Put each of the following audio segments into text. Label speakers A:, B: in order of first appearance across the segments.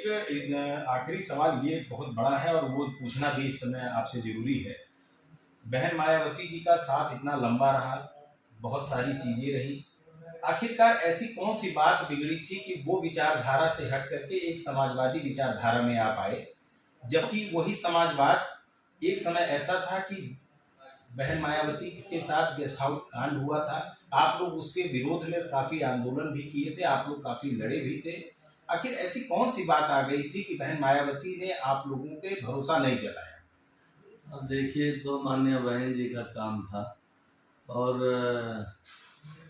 A: आखिरी सवाल ये बहुत बड़ा है और वो पूछना भी इस समय आपसे ज़रूरी है। बहन मायावती जी का साथ इतना लंबा रहा, बहुत सारी चीज़ें रही। आखिरकार ऐसी कौन-सी बात बिगड़ी थी कि वो विचारधारा से हट करके एक समाजवादी विचारधारा में आप आए? जबकि वही समाजवाद एक समय ऐसा था कि बहन मायावती के साथ गेस्ट हाउस कांड हुआ था। आप लोग उसके विरोध में काफ़ी आंदोलन भी किए थे, आप लोग काफ़ी लड़े भी थे। आखिर ऐसी कौन-सी बात आ गई थी कि बहन मायावती ने आप लोगों पे भरोसा नहीं जताया?
B: अब देखिए, तो माननीय बहन जी का काम था और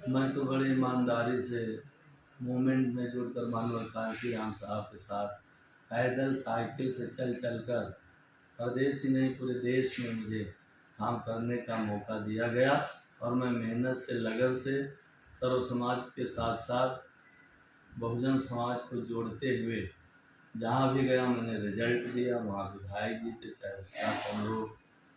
B: मैं तो बड़ी ईमानदारी से मूवमेंट में जुड़कर माननीय कांशी राम साहब के साथ पैदल साइकिल से चल चल कर प्रदेश ही नहीं पूरे देश में मुझे काम करने का मौका दिया गया और मैं मेहनत से लगन से सर्व समाज के साथ साथ बहुजन समाज को जोड़ते हुए जहाँ भी गया मैंने रिजल्ट दिया। वहाँ विधायक जीते, चाहे उत्तराखंड हो,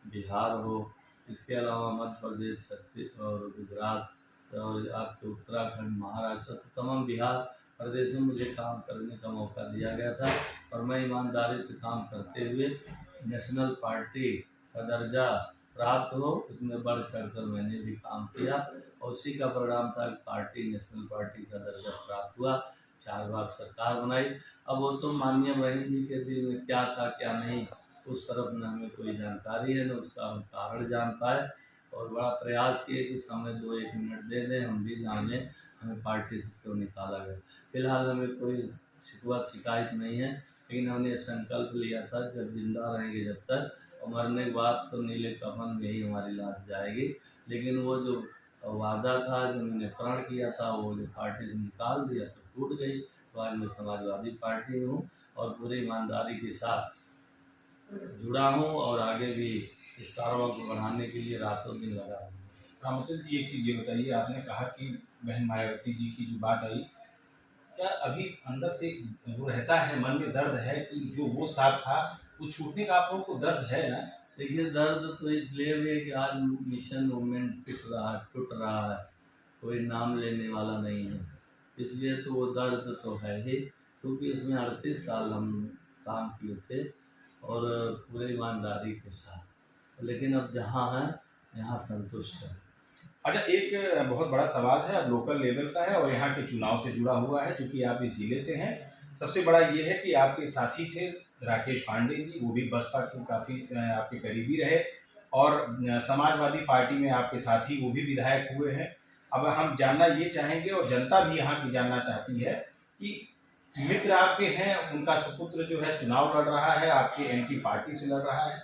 B: बिहार हो, इसके अलावा मध्य प्रदेश, छत्तीसगढ़ और गुजरात और आपके उत्तराखंड, महाराष्ट्र, तो तमाम बिहार प्रदेश में मुझे काम करने का मौका दिया गया था और मैं ईमानदारी से काम करते हुए नेशनल पार्टी का दर्जा प्राप्त हो उसमें बढ़ चढ़कर मैंने भी काम किया और उसी का परिणाम था कि पार्टी नेशनल पार्टी का दर्जा प्राप्त हुआ, 4 बार सरकार बनाई। अब वो तो माननीय बहन जी के दिल में क्या था क्या नहीं उस तरफ न हमें कोई जानकारी है, न उसका हम कारण जान पाए और बड़ा प्रयास किए कि समय 2-1 मिनट दे दें, हम भी जान लें हमें पार्टी से क्यों निकाला गया। फिलहाल हमें कोई शिकवा शिकायत नहीं है, लेकिन हमने ये संकल्प लिया था जब जिंदा रहेंगे जब तक और मरने के बाद तो नीले कफन में ही हमारी लाश जाएगी। लेकिन वो जो वादा था जो मैंने प्रण किया था वो जो पार्टी से निकाल दिया तो टूट गई। तो आज मैं समाजवादी पार्टी में हूँ और पूरी ईमानदारी के साथ जुड़ा हूँ और आगे भी इस कारोबार को बढ़ाने के लिए रातों दिन लगा हूँ।
A: रामचंद्र जी, एक चीज़ ये बताइए, आपने कहा कि बहन मायावती जी की जो बात आई, क्या अभी अंदर से वो रहता है, मन में दर्द है कि जो वो साथ था वो छूटने का आप लोगों को दर्द है ना?
B: देखिए, दर्द तो इसलिए भी है कि आज मिशन मूवमेंट टूट रहा है, कोई नाम लेने वाला नहीं है, इसलिए तो वो दर्द तो है ही, क्योंकि उसमें 38 साल हम काम किए थे और पूरे ईमानदारी के साथ। लेकिन अब जहाँ हैं यहाँ संतुष्ट है।
A: अच्छा, एक बहुत बड़ा सवाल है, अब लोकल लेवल का है और यहाँ के चुनाव से जुड़ा हुआ है, चूँकि आप इस ज़िले से हैं। सबसे बड़ा ये है कि आपके साथी थे राकेश पांडे जी, वो भी बसपा के काफ़ी आपके करीबी रहे और समाजवादी पार्टी में आपके साथी वो भी विधायक हुए हैं। अब हम जानना ये चाहेंगे और जनता भी यहाँ की जानना चाहती है कि मित्र आपके हैं, उनका सुपुत्र जो है चुनाव लड़ रहा है, आपकी एंटी पार्टी से लड़ रहा है।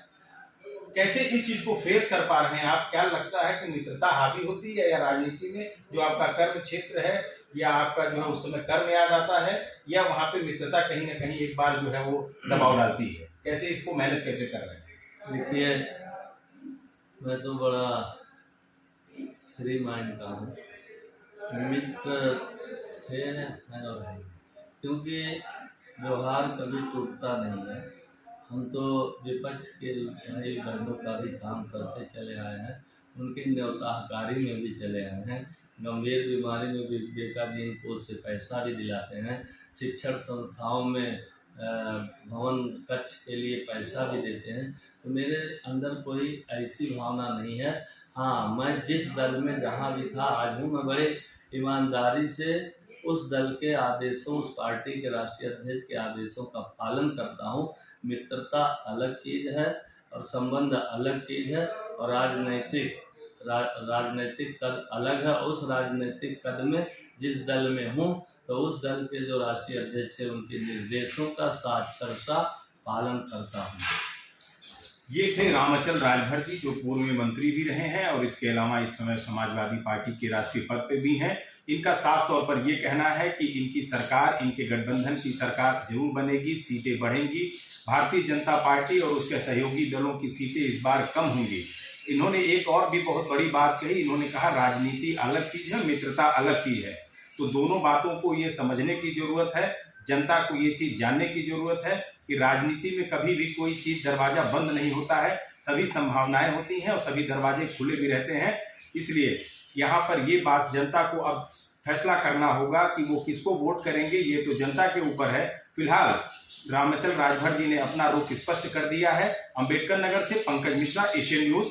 A: कैसे इस चीज को फेस कर पा रहे हैं आप? क्या लगता है कि मित्रता हावी होती है या राजनीति में जो आपका कर्म क्षेत्र है या आपका जो है उस समय कर्म याद आता है या वहां पे मित्रता कहीं ना कहीं एक बार जो है वो दबाव डालती है? कैसे इसको मैनेज कैसे कर रहे हैं?
B: देखिए, मैं तो बड़ा फ्री माइंड का हूँ, मित्र थे हैं और हैं, क्योंकि व्यवहार कभी टूटता नहीं है। हम तो विपक्ष के भाई बहनों का भी काम करते चले आए हैं, उनके न्योताकारी में भी चले आए हैं, गंभीर बीमारी में भी बेकादीन कोष से पैसा भी दिलाते हैं, शिक्षण संस्थाओं में भवन कक्ष के लिए पैसा भी देते हैं। तो मेरे अंदर कोई ऐसी भावना नहीं है। हाँ, मैं जिस दल में जहाँ भी था आज हूँ, मैं बड़े ईमानदारी से उस दल के आदेशों, उस पार्टी के राष्ट्रीय अध्यक्ष के आदेशों का पालन करता हूँ। मित्रता अलग चीज़ है और संबंध अलग चीज़ है और राजनैतिक कद अलग है। उस राजनैतिक कद में जिस दल में हूँ तो उस दल के जो राष्ट्रीय अध्यक्ष है उनके निर्देशों का साक्षरता पालन करता हूँ।
A: ये थे रामअचल राजभर जी, जो पूर्व में मंत्री भी रहे हैं और इसके अलावा इस समय समाजवादी पार्टी के राष्ट्रीय पद पे भी हैं। इनका साफ तौर पर ये कहना है कि इनकी सरकार, इनके गठबंधन की सरकार जरूर बनेगी, सीटें बढ़ेंगी, भारतीय जनता पार्टी और उसके सहयोगी दलों की सीटें इस बार कम होंगी। इन्होंने एक और भी बहुत बड़ी बात कही, इन्होंने कहा राजनीति अलग चीज़ है, मित्रता अलग चीज़ है। तो दोनों बातों को ये समझने की ज़रूरत है, जनता को ये चीज़ जानने की ज़रूरत है कि राजनीति में कभी भी कोई चीज़ दरवाज़ा बंद नहीं होता है, सभी संभावनाएं होती हैं और सभी दरवाजे खुले भी रहते हैं। इसलिए यहाँ पर ये बात जनता को अब फैसला करना होगा कि वो किसको वोट करेंगे, ये तो जनता के ऊपर है। फिलहाल ग्रामांचल राजभर जी ने अपना रुख स्पष्ट कर दिया है। अंबेडकर नगर से पंकज मिश्रा, एशियन न्यूज।